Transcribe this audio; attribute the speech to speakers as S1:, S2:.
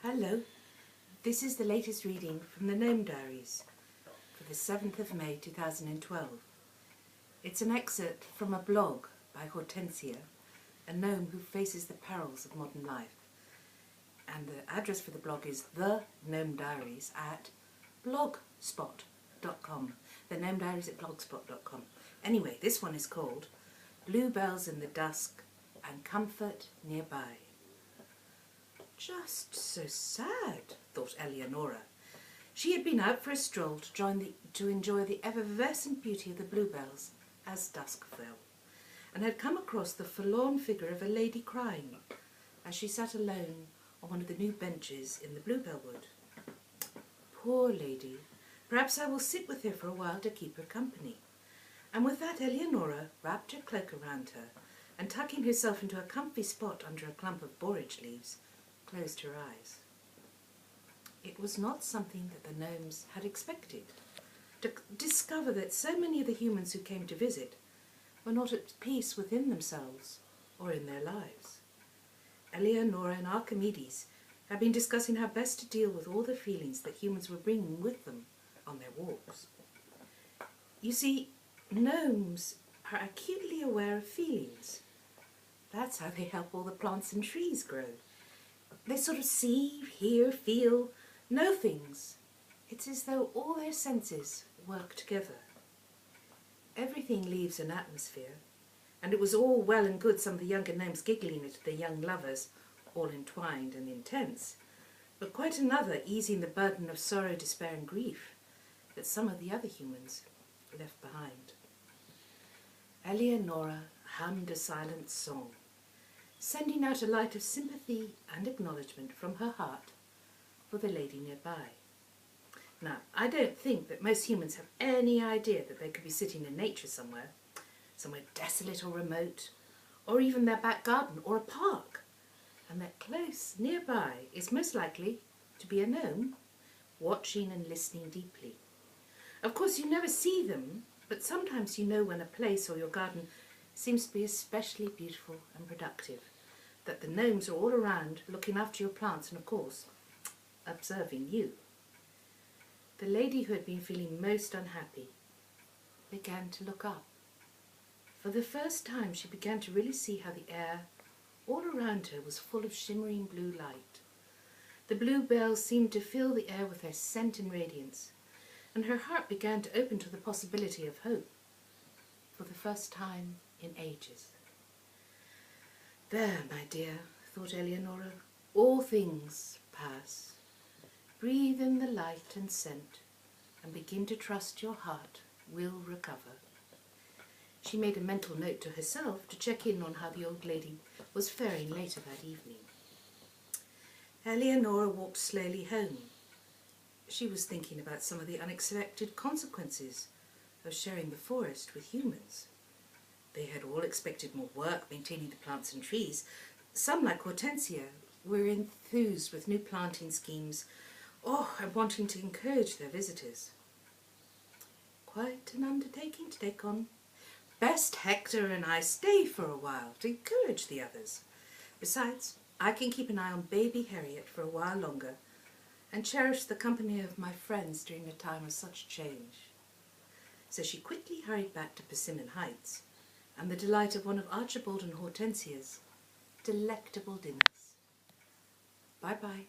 S1: Hello, this is the latest reading from the Gnome Diaries for the 7th of May 2012. It's an excerpt from a blog by Hortensia, a gnome who faces the perils of modern life. And the address for the blog is the Gnome Diaries at blogspot.com. The Gnome Diaries at blogspot.com. Anyway, this one is called Bluebells in the Dusk and Comfort Nearby. Just so sad, thought Eleonora. She had been out for a stroll to enjoy the effervescent beauty of the bluebells as dusk fell, and had come across the forlorn figure of a lady crying as she sat alone on one of the new benches in the bluebell wood. Poor lady, perhaps I will sit with her for a while to keep her company. And with that Eleonora wrapped her cloak around her, and tucking herself into a comfy spot under a clump of borage leaves, closed her eyes. It was not something that the gnomes had expected, to discover that so many of the humans who came to visit were not at peace within themselves or in their lives. Eleonora and Archimedes had been discussing how best to deal with all the feelings that humans were bringing with them on their walks. You see, gnomes are acutely aware of feelings. That's how they help all the plants and trees grow. They sort of see, hear, feel, know things. It's as though all their senses work together. Everything leaves an atmosphere, and it was all well and good some of the younger gnomes giggling at their young lovers, all entwined and intense, but quite another easing the burden of sorrow, despair and grief that some of the other humans left behind. Eleonora hummed a silent song, sending out a light of sympathy and acknowledgement from her heart for the lady nearby. Now, I don't think that most humans have any idea that they could be sitting in nature somewhere desolate or remote, or even their back garden or a park, and that close nearby is most likely to be a gnome, watching and listening deeply. Of course, you never see them, but sometimes you know when a place or your garden seems to be especially beautiful and productive, that the gnomes are all around looking after your plants and, of course, observing you. The lady who had been feeling most unhappy began to look up. For the first time she began to really see how the air all around her was full of shimmering blue light. The bluebells seemed to fill the air with their scent and radiance, and her heart began to open to the possibility of hope for the first time in ages. There, my dear, thought Eleonora, all things pass. Breathe in the light and scent, and begin to trust your heart will recover. She made a mental note to herself to check in on how the old lady was faring later that evening. Eleonora walked slowly home. She was thinking about some of the unexpected consequences of sharing the forest with humans. They had all expected more work maintaining the plants and trees. Some, like Hortensia, were enthused with new planting schemes, and wanting to encourage their visitors. Quite an undertaking to take on. Best Hector and I stay for a while to encourage the others. Besides, I can keep an eye on baby Harriet for a while longer and cherish the company of my friends during a time of such change. So she quickly hurried back to Persimmon Heights and the delight of one of Archibald and Hortensia's delectable dinners. Bye-bye.